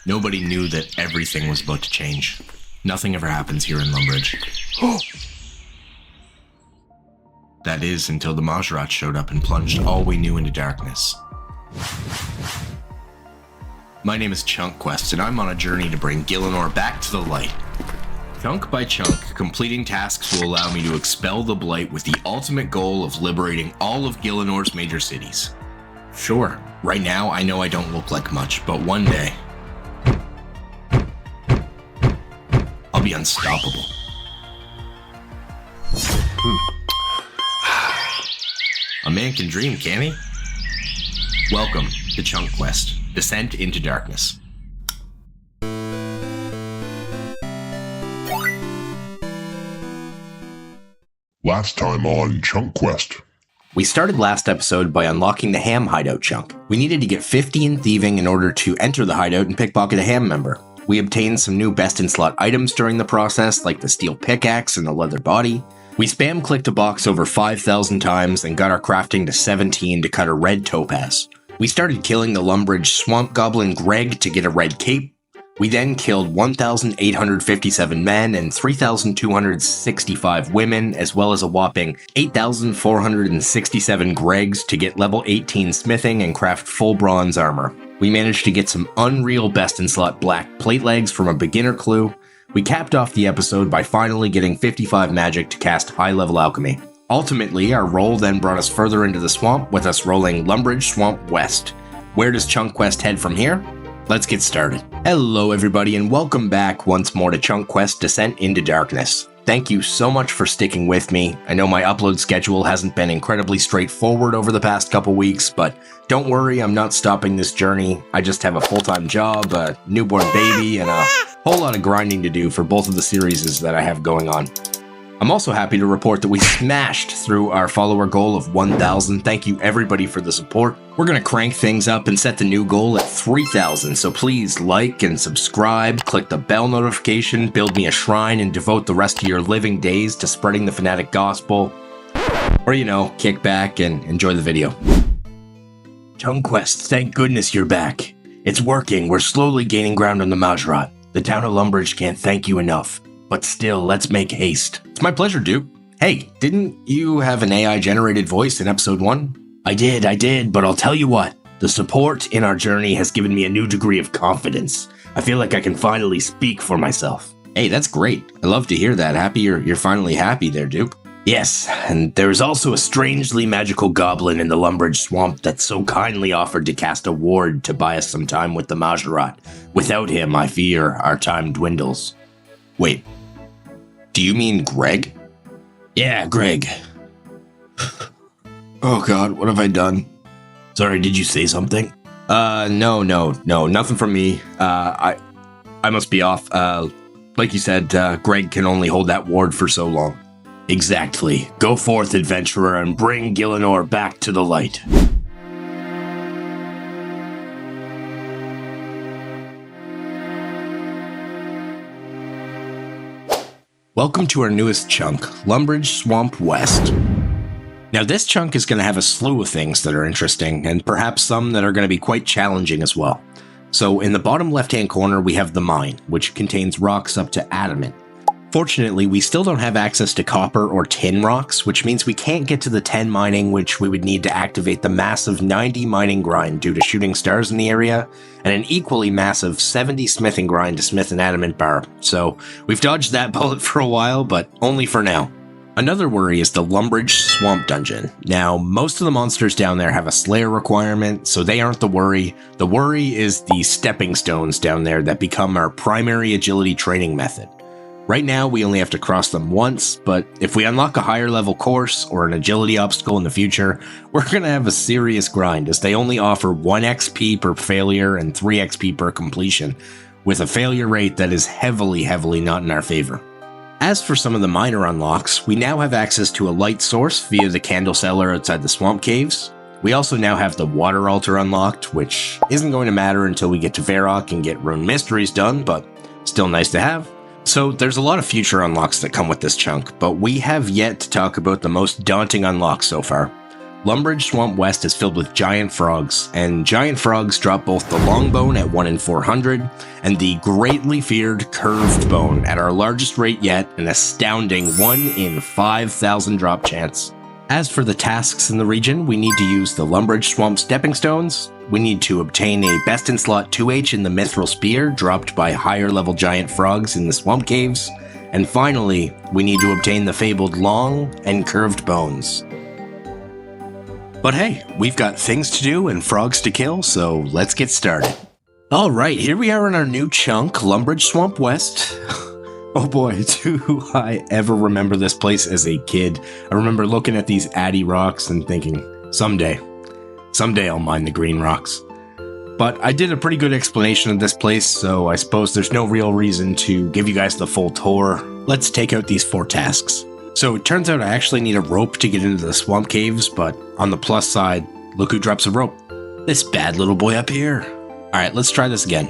Nobody knew that everything was about to change. Nothing ever happens here in Lumbridge. That is, until the Mahjarrat showed up and plunged all we knew into darkness. My name is ChunkQuest, and I'm on a journey to bring Gielinor back to the light. Chunk by chunk, completing tasks will allow me to expel the blight with the ultimate goal of liberating all of Gielinor's major cities. Sure, right now I know I don't look like much, but one day, I'll be unstoppable. A man can dream, can't he? Welcome to ChunkQuest, Descent into Darkness. Last time on ChunkQuest. We started last episode by unlocking the ham hideout chunk. We needed to get 50 in thieving in order to enter the hideout and pickpocket a ham member. We obtained some new best in slot items during the process, like the steel pickaxe and the leather body. We spam clicked a box over 5,000 times and got our crafting to 17 to cut a red topaz. We started killing the Lumbridge swamp goblin Greg to get a red cape. We then killed 1,857 men and 3,265 women, as well as a whopping 8,467 Gregs to get level 18 smithing and craft full bronze armor. We managed to get some unreal best in slot black plate legs from a beginner clue. We capped off the episode by finally getting 55 magic to cast high level alchemy. Ultimately, our roll then brought us further into the swamp, with us rolling Lumbridge Swamp West. Where does ChunkQuest head from here? Let's get started. Hello everybody, and welcome back once more to ChunkQuest Descent into Darkness. Thank you so much for sticking with me. I know my upload schedule hasn't been incredibly straightforward over the past couple weeks, but don't worry, I'm not stopping this journey. I just have a full-time job, a newborn baby, and a whole lot of grinding to do for both of the series that I have going on. I'm also happy to report that we smashed through our follower goal of 1,000. Thank you everybody for the support. We're going to crank things up and set the new goal at 3,000, so please like and subscribe, click the bell notification, build me a shrine, and devote the rest of your living days to spreading the fanatic gospel. Or, kick back and enjoy the video. ChunkQuest, thank goodness you're back. It's working. We're slowly gaining ground on the Mahjarrat. The town of Lumbridge can't thank you enough. But still, let's make haste. It's my pleasure, Duke. Hey, didn't you have an AI-generated voice in episode 1? I did, but I'll tell you what. The support in our journey has given me a new degree of confidence. I feel like I can finally speak for myself. Hey, that's great. I love to hear that. Happy you're finally happy there, Duke. Yes, and there's also a strangely magical goblin in the Lumbridge swamp that so kindly offered to cast a ward to buy us some time with the Mahjarrat. Without him, I fear our time dwindles. Wait. Do you mean Greg? Yeah, Greg. Oh god, what have I done? Sorry, did you say something? No, nothing from me. I must be off. Like you said, Greg can only hold that ward for so long. Exactly. Go forth, adventurer, and bring Gielinor back to the light. Welcome to our newest chunk, Lumbridge Swamp West. Now this chunk is going to have a slew of things that are interesting, and perhaps some that are going to be quite challenging as well. So in the bottom left-hand corner we have the mine, which contains rocks up to adamant. Fortunately, we still don't have access to copper or tin rocks, which means we can't get to the 10 mining, which we would need to activate the massive 90 mining grind due to shooting stars in the area, and an equally massive 70 smithing grind to smith an adamant bar. So we've dodged that bullet for a while, but only for now. Another worry is the Lumbridge Swamp Dungeon. Now, most of the monsters down there have a Slayer requirement, so they aren't the worry. The worry is the stepping stones down there that become our primary agility training method. Right now, we only have to cross them once, but if we unlock a higher level course or an agility obstacle in the future, we're going to have a serious grind, as they only offer 1 XP per failure and 3 XP per completion, with a failure rate that is heavily not in our favor. As for some of the minor unlocks, we now have access to a light source via the candle cellar outside the swamp caves. We also now have the water altar unlocked, which isn't going to matter until we get to Varrock and get rune mysteries done, but still nice to have. So there's a lot of future unlocks that come with this chunk, but we have yet to talk about the most daunting unlocks so far. Lumbridge Swamp West is filled with giant frogs, and giant frogs drop both the long bone at 1 in 400 and the greatly feared curved bone at our largest rate yet, an astounding 1 in 5,000 drop chance. As for the tasks in the region, we need to use the Lumbridge Swamp Stepping Stones, we need to obtain a best in slot 2H in the Mithril Spear dropped by higher level giant frogs in the swamp caves, and finally, we need to obtain the fabled long and curved bones. But hey, we've got things to do and frogs to kill, so let's get started. Alright, here we are in our new chunk, Lumbridge Swamp West. Oh boy, do I ever remember this place as a kid. I remember looking at these addy rocks and thinking, someday I'll mine the green rocks. But I did a pretty good explanation of this place, so I suppose there's no real reason to give you guys the full tour. Let's take out these 4 tasks. So it turns out I actually need a rope to get into the swamp caves, but on the plus side, look who drops a rope. This bad little boy up here. Alright, let's try this again.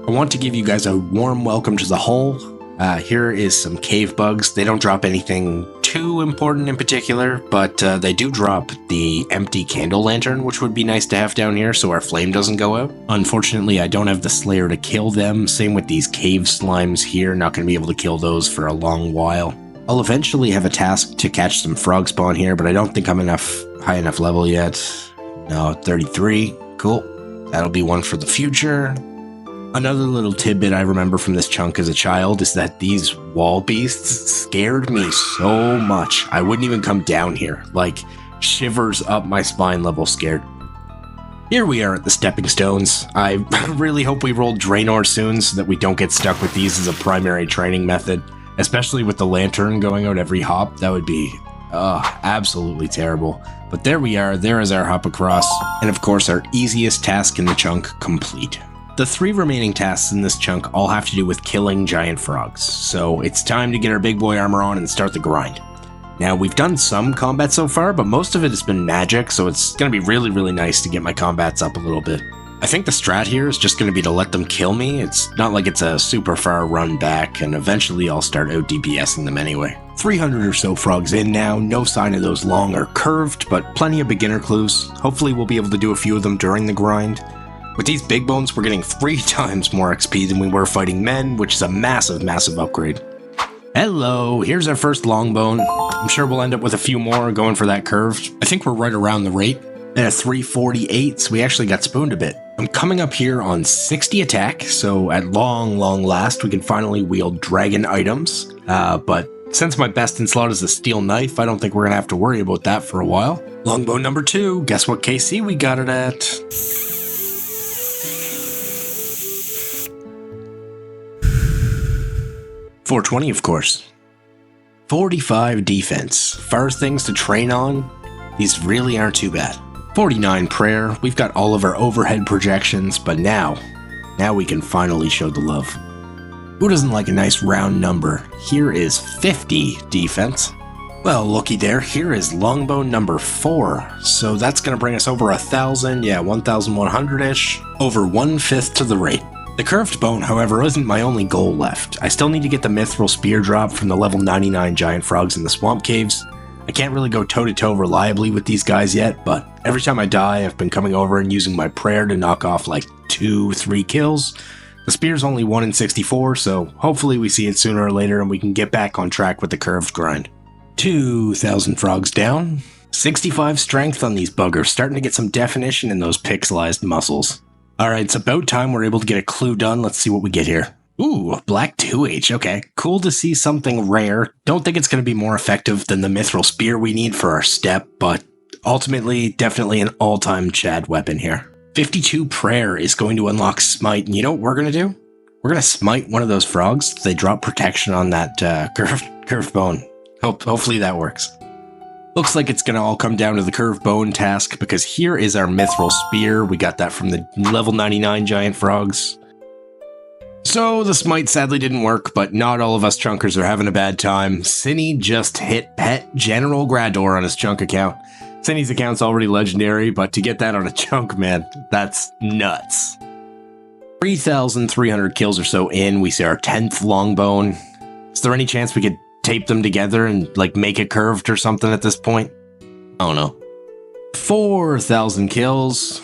I want to give you guys a warm welcome to the hole. Here is some cave bugs. They don't drop anything too important in particular, but they do drop the empty candle lantern, which would be nice to have down here so our flame doesn't go out. Unfortunately, I don't have the Slayer to kill them. Same with these cave slimes here. Not going to be able to kill those for a long while. I'll eventually have a task to catch some frog spawn here, but I don't think I'm high enough level yet. No, 33. Cool. That'll be one for the future. Another little tidbit I remember from this chunk as a child is that these wall beasts scared me so much. I wouldn't even come down here. Like, shivers up my spine level scared. Here we are at the stepping stones. I really hope we roll Gielinor soon so that we don't get stuck with these as a primary training method. Especially with the lantern going out every hop, that would be absolutely terrible. But there we are, there is our hop across, and of course our easiest task in the chunk complete. The 3 remaining tasks in this chunk all have to do with killing giant frogs, so it's time to get our big boy armor on and start the grind. Now, we've done some combat so far, but most of it has been magic, so it's going to be really nice to get my combats up a little bit. I think the strat here is just going to be to let them kill me. It's not like it's a super far run back, and eventually I'll start out DPSing them anyway. 300 or so frogs in now, no sign of those long or curved, but plenty of beginner clues. Hopefully we'll be able to do a few of them during the grind. With these big bones, we're getting 3 times more XP than we were fighting men, which is a massive upgrade. Hello, here's our first long bone. I'm sure we'll end up with a few more going for that curved. I think we're right around the rate. At a 348, so we actually got spooned a bit. I'm coming up here on 60 attack, so at long last, we can finally wield dragon items. But since my best in slot is a steel knife, I don't think we're going to have to worry about that for a while. Longbow number 2, guess what KC we got it at? 420, of course. 45 defense. First things to train on, these really aren't too bad. 49 prayer, we've got all of our overhead projections, but now we can finally show the love. Who doesn't like a nice round number? Here is 50 defense. Well, looky there, here is longbow number 4, so that's gonna bring us over 1,000, yeah, 1,100-ish, over 1/5 to the rate. The curved bone, however, isn't my only goal left. I still need to get the Mithril Spear drop from the level 99 giant frogs in the swamp caves. I can't really go toe-to-toe reliably with these guys yet, but every time I die, I've been coming over and using my prayer to knock off like 2-3 kills. The spear's only 1 in 64, so hopefully we see it sooner or later and we can get back on track with the curved grind. 2,000 frogs down. 65 strength on these buggers, starting to get some definition in those pixelized muscles. Alright, it's about time we're able to get a clue done. Let's see what we get here. Ooh, black 2H, okay. Cool to see something rare. Don't think it's going to be more effective than the Mithril Spear we need for our step, but ultimately, definitely an all-time Chad weapon here. 52 prayer is going to unlock smite, and you know what we're going to do? We're going to smite one of those frogs. They drop protection on that curved bone. Hopefully that works. Looks like it's going to all come down to the curved bone task, because here is our Mithril Spear. We got that from the level 99 giant frogs. So the smite sadly didn't work, but not all of us chunkers are having a bad time. Cinny just hit Pet General Grador on his chunk account. Cinny's account's already legendary, but to get that on a chunk, man, that's nuts. 3,300 kills or so in, we see our 10th longbone. Is there any chance we could tape them together and like make it curved or something at this point? I don't know. 4,000 kills,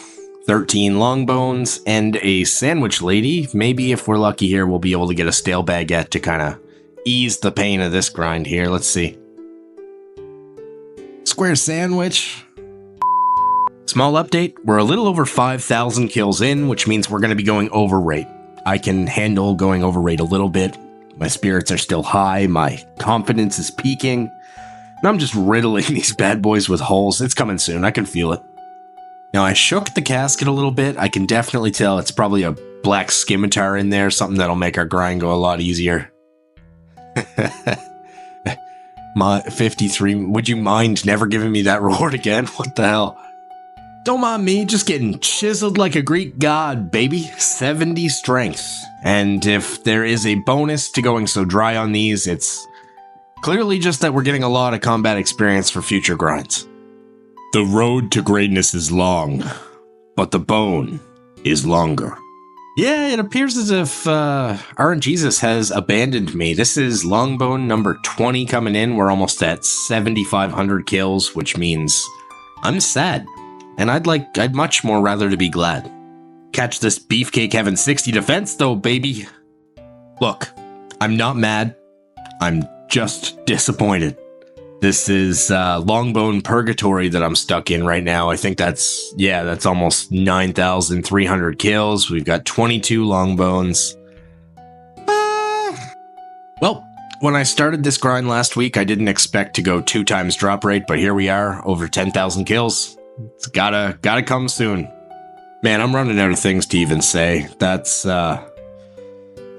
13 long bones, and a sandwich lady. Maybe if we're lucky here, we'll be able to get a stale baguette to kind of ease the pain of this grind here. Let's see. Square sandwich. Small update, we're a little over 5,000 kills in, which means we're going to be going over rate. I can handle going over rate a little bit. My spirits are still high, my confidence is peaking, and I'm just riddling these bad boys with holes. It's coming soon, I can feel it. Now, I shook the casket a little bit. I can definitely tell it's probably a black scimitar in there, something that'll make our grind go a lot easier. My 53, would you mind never giving me that reward again? What the hell? Don't mind me, just getting chiseled like a Greek god, baby. 70 strength. And if there is a bonus to going so dry on these, it's clearly just that we're getting a lot of combat experience for future grinds. The road to greatness is long, but the bone is longer. Yeah, it appears as if RNGesus has abandoned me. This is Longbone number 20 coming in. We're almost at 7,500 kills, which means I'm sad. And I'd much more rather to be glad. Catch this beefcake having 60 defense though, baby. Look, I'm not mad. I'm just disappointed. This is Longbone Purgatory that I'm stuck in right now. I think that's almost 9,300 kills. We've got 22 Longbones. Well, when I started this grind last week, I didn't expect to go 2 times drop rate, but here we are, over 10,000 kills. It's gotta come soon. Man, I'm running out of things to even say. That's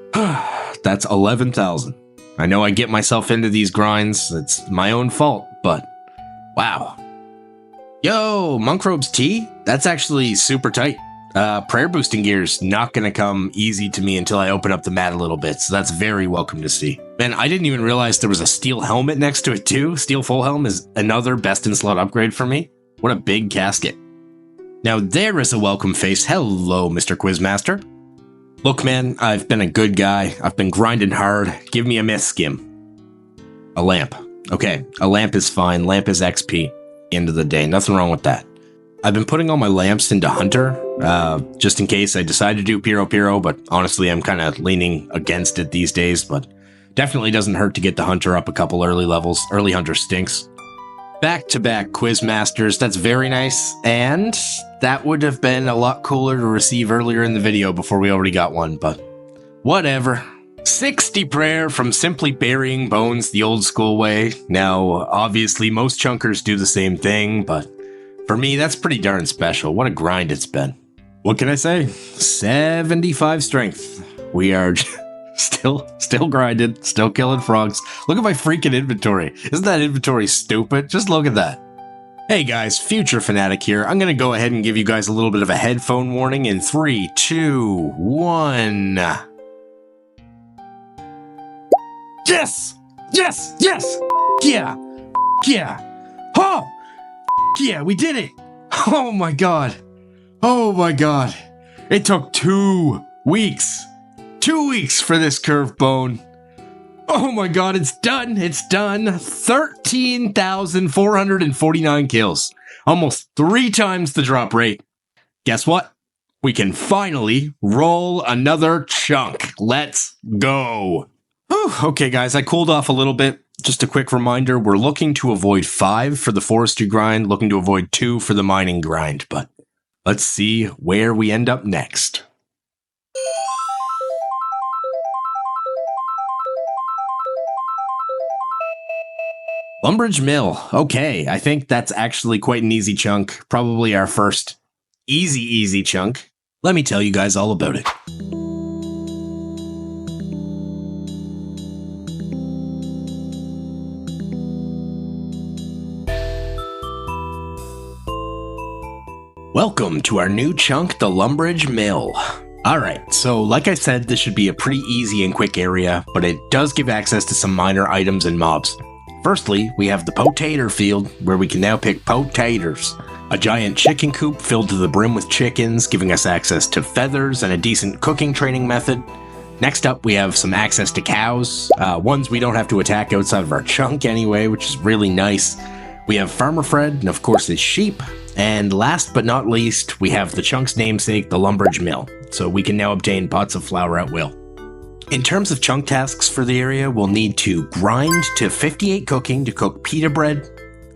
11,000. I know I get myself into these grinds. It's my own fault, but wow. Yo, Monkrobes Tea? That's actually super tight. Prayer boosting gear's not gonna come easy to me until I open up the mat a little bit, so that's very welcome to see. Man, I didn't even realize there was a steel helmet next to it too. Steel full helm is another best in slot upgrade for me. What a big casket. Now there is a welcome face. Hello, Mr. Quizmaster. Look, man, I've been a good guy. I've been grinding hard. Give me a myth skim. A lamp. Okay, a lamp is fine. Lamp is XP. End of the day. Nothing wrong with that. I've been putting all my lamps into Hunter, just in case I decide to do Piro, but honestly, I'm kind of leaning against it these days, but definitely doesn't hurt to get the Hunter up a couple early levels. Early Hunter stinks. Back-to-back Quizmasters, that's very nice, and that would have been a lot cooler to receive earlier in the video before we already got one, but whatever. 60 prayer from simply burying bones the old school way. Now, obviously, most chunkers do the same thing, but for me, that's pretty darn special. What a grind it's been. What can I say? 75 strength. We are still grinding, still killing frogs. Look at my freaking inventory. Isn't that inventory stupid? Just look at that. Hey guys, Future Fanatic here. I'm gonna go ahead and give you guys a little bit of a headphone warning in 3, 2, 1. Yes! Yes! Yes! Yeah! Yeah! Oh! Yeah, we did it! Oh my god! Oh my god! It took 2 weeks! 2 weeks for this curved bone. Oh my god, it's done. It's done. 13,449 kills. Almost 3 times the drop rate. Guess what? We can finally roll another chunk. Let's go. Whew, okay, guys, I cooled off a little bit. Just a quick reminder, we're looking to avoid 5 for the forestry grind, looking to avoid 2 for the mining grind, but let's see where we end up next. Lumbridge Mill. Okay, I think that's actually quite an easy chunk. Probably our first easy chunk. Let me tell you guys all about it. Welcome to our new chunk, the Lumbridge Mill. Alright, so like I said, this should be a pretty easy and quick area, but it does give access to some minor items and mobs. Firstly, we have the potato field, where we can now pick potatoes. A giant chicken coop filled to the brim with chickens, giving us access to feathers and a decent cooking training method. Next up, we have some access to cows, ones we don't have to attack outside of our chunk anyway, which is really nice. We have Farmer Fred, and of course his sheep, And last but not least, we have the chunk's namesake, the Lumbridge Mill. So we can now obtain pots of flour at will. In terms of chunk tasks for the area, we'll need to grind to 58 cooking to cook pita bread,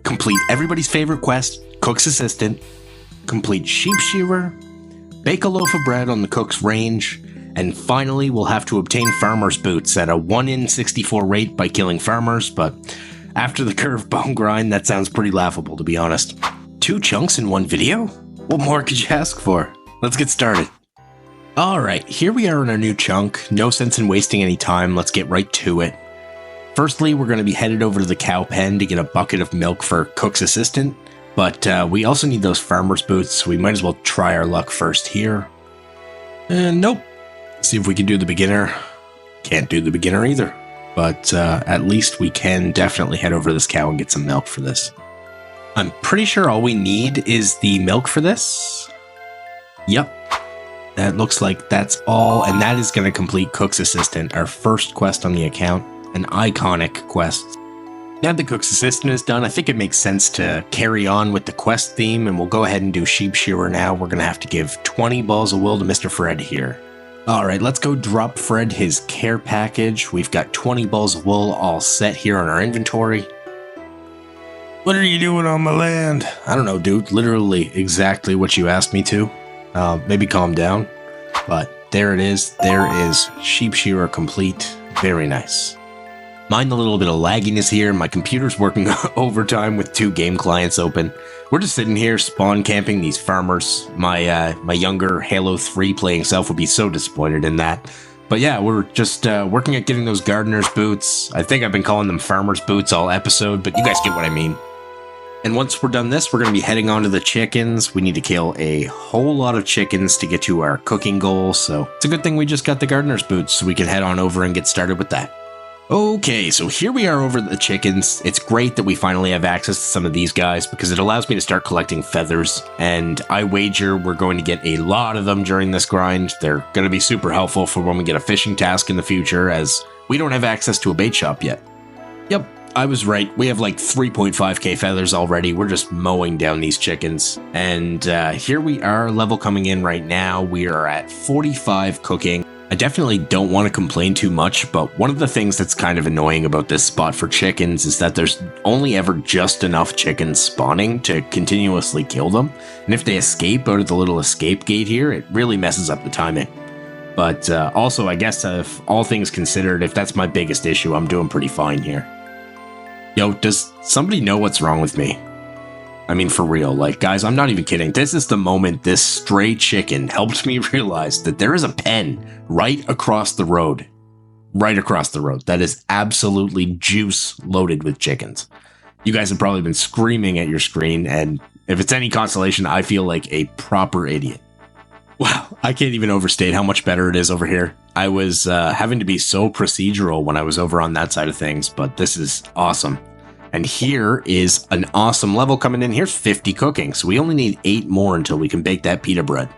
complete everybody's favorite quest, cook's assistant, complete sheep shearer, bake a loaf of bread on the cook's range, and finally we'll have to obtain farmer's boots at a 1 in 64 rate by killing farmers, but after the curved bone grind, that sounds pretty laughable to be honest. 2 chunks in one video? What more could you ask for? Let's get started. Alright, here we are in our new chunk. No sense in wasting any time, let's get right to it. Firstly, we're going to be headed over to the cow pen to get a bucket of milk for cook's assistant, but we also need those farmer's boots, so we might as well try our luck first here. And nope. See if we can do the beginner. Can't do the beginner either, but at least we can definitely head over to this cow and get some milk for this. I'm pretty sure all we need is the milk for this. Yep. That looks like that's all, and that is going to complete Cook's Assistant, our first quest on the account, an iconic quest. Now that Cook's Assistant is done, I think it makes sense to carry on with the quest theme, and we'll go ahead and do Sheep Shearer now. We're going to have to give 20 balls of wool to Mr. Fred here. Alright, let's go drop Fred his care package. We've got 20 balls of wool all set here on our inventory. What are you doing on my land? I don't know, dude. Literally exactly what you asked me to. Maybe calm down, but there it is. There is Sheep Shearer complete. Very nice. Mind a little bit of lagginess here. My computer's working overtime with 2 game clients open. We're just sitting here spawn camping these farmers. My younger Halo 3 playing self would be so disappointed in that. But yeah, we're just working at getting those gardener's boots. I think I've been calling them farmer's boots all episode, but you guys get what I mean. And once we're done this, we're going to be heading on to the chickens. We need to kill a whole lot of chickens to get to our cooking goal, so it's a good thing we just got the gardener's boots so we can head on over and get started with that. Okay, so here we are over the chickens. It's great that we finally have access to some of these guys because it allows me to start collecting feathers, and I wager we're going to get a lot of them during this grind. They're going to be super helpful for when we get a fishing task in the future, as we don't have access to a bait shop yet. Yep. I was right. We have like 3.5k feathers already. We're just mowing down these chickens. And here we are, level coming in right now. We are at 45 cooking. I definitely don't want to complain too much, but one of the things that's kind of annoying about this spot for chickens is that there's only ever just enough chickens spawning to continuously kill them. And if they escape out of the little escape gate here, it really messes up the timing. But also, I guess if all things considered, if that's my biggest issue, I'm doing pretty fine here. Yo, does somebody know what's wrong with me? I mean, for real, like, guys, I'm not even kidding. This is the moment this stray chicken helped me realize that there is a pen right across the road. Right across the road. That is absolutely juice loaded with chickens. You guys have probably been screaming at your screen, and if it's any consolation, I feel like a proper idiot. Wow, I can't even overstate how much better it is over here. I was having to be so procedural when I was over on that side of things, but this is awesome. And here is an awesome level coming in. Here's 50 cooking, so we only need 8 more until we can bake that pita bread.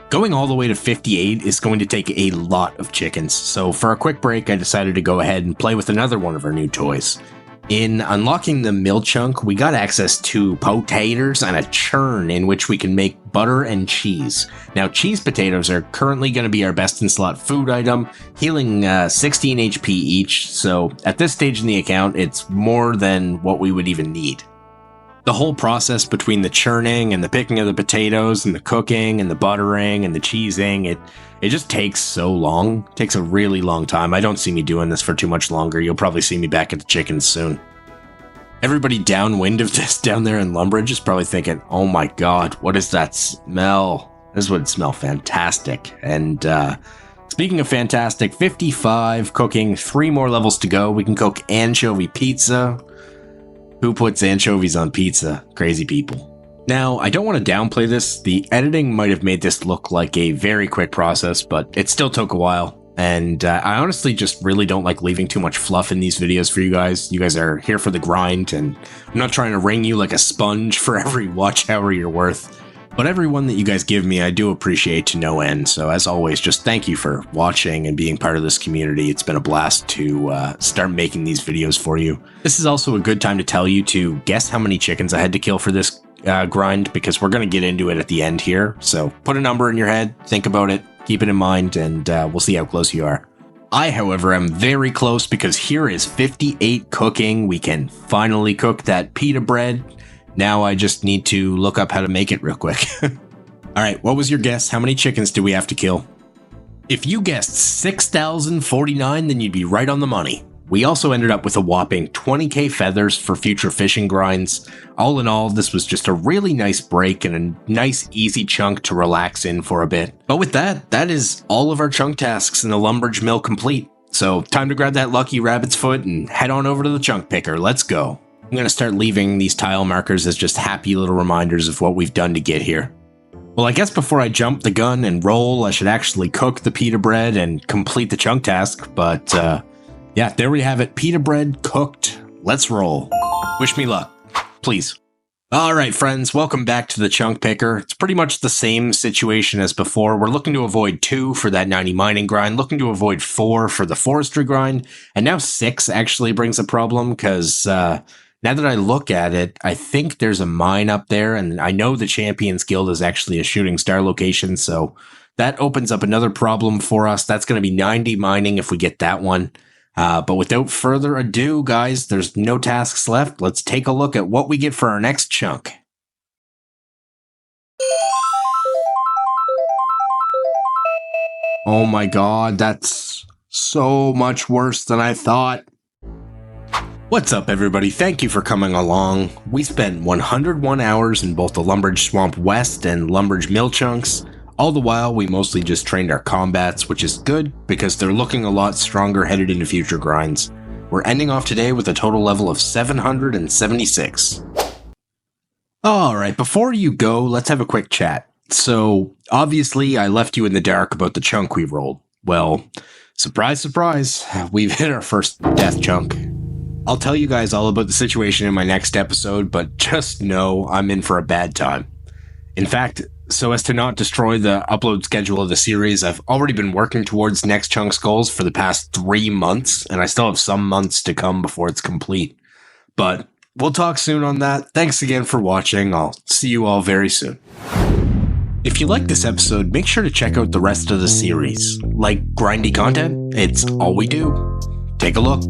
Going all the way to 58 is going to take a lot of chickens, so for a quick break, I decided to go ahead and play with another one of our new toys. In unlocking the mill chunk, we got access to potatoes and a churn in which we can make butter and cheese. Now, cheese potatoes are currently going to be our best in slot food item, healing 16 HP each, so at this stage in the account, it's more than what we would even need. The whole process between the churning and the picking of the potatoes and the cooking and the buttering and the cheesing, it just takes so long. It takes a really long time. I don't see me doing this for too much longer. You'll probably see me back at the chickens soon. Everybody downwind of this down there in Lumbridge is probably thinking, oh my god, what is that smell? This would smell fantastic. And speaking of fantastic, 55 cooking, 3 more levels to go. We can cook anchovy pizza. Who puts anchovies on pizza? Crazy people. Now, I don't want to downplay this. The editing might have made this look like a very quick process, but it still took a while. And I honestly just really don't like leaving too much fluff in these videos for you guys. You guys are here for the grind, and I'm not trying to wring you like a sponge for every watch hour you're worth. But every one that you guys give me, I do appreciate to no end. So as always, just thank you for watching and being part of this community. It's been a blast to start making these videos for you. This is also a good time to tell you to guess how many chickens I had to kill for this grind because we're going to get into it at the end here. So put a number in your head, think about it, keep it in mind, and we'll see how close you are. I, however, am very close because here is 58 cooking. We can finally cook that pita bread. Now I just need to look up how to make it real quick. All right, what was your guess? How many chickens do we have to kill? If you guessed 6,049, then you'd be right on the money. We also ended up with a whopping 20k feathers for future fishing grinds. All in all, this was just a really nice break and a nice easy chunk to relax in for a bit. But with that, that is all of our chunk tasks in the Lumbridge Mill complete. So time to grab that lucky rabbit's foot and head on over to the chunk picker. Let's go. I'm going to start leaving these tile markers as just happy little reminders of what we've done to get here. Well, I guess before I jump the gun and roll, I should actually cook the pita bread and complete the chunk task, but yeah, there we have it. Pita bread cooked. Let's roll. Wish me luck, please. All right, friends, welcome back to the chunk picker. It's pretty much the same situation as before. We're looking to avoid 2 for that 90 mining grind, looking to avoid 4 for the forestry grind, and now 6 actually brings a problem because now that I look at it, I think there's a mine up there, and I know the Champions Guild is actually a shooting star location, so that opens up another problem for us. That's going to be 90 mining if we get that one. But without further ado, guys, there's no tasks left. Let's take a look at what we get for our next chunk. Oh my god, that's so much worse than I thought. What's up, everybody? Thank you for coming along. We spent 101 hours in both the Lumbridge Swamp West and Lumbridge Mill chunks. All the while, we mostly just trained our combats, which is good because they're looking a lot stronger headed into future grinds. We're ending off today with a total level of 776. Alright, before you go, let's have a quick chat. So, obviously, I left you in the dark about the chunk we rolled. Well, surprise, surprise, we've hit our first death chunk. I'll tell you guys all about the situation in my next episode, but just know I'm in for a bad time. In fact, so as to not destroy the upload schedule of the series, I've already been working towards next chunk's goals for the past 3 months, and I still have some months to come before it's complete. But we'll talk soon on that. Thanks again for watching. I'll see you all very soon. If you like this episode, make sure to check out the rest of the series. Like grindy content? It's all we do. Take a look.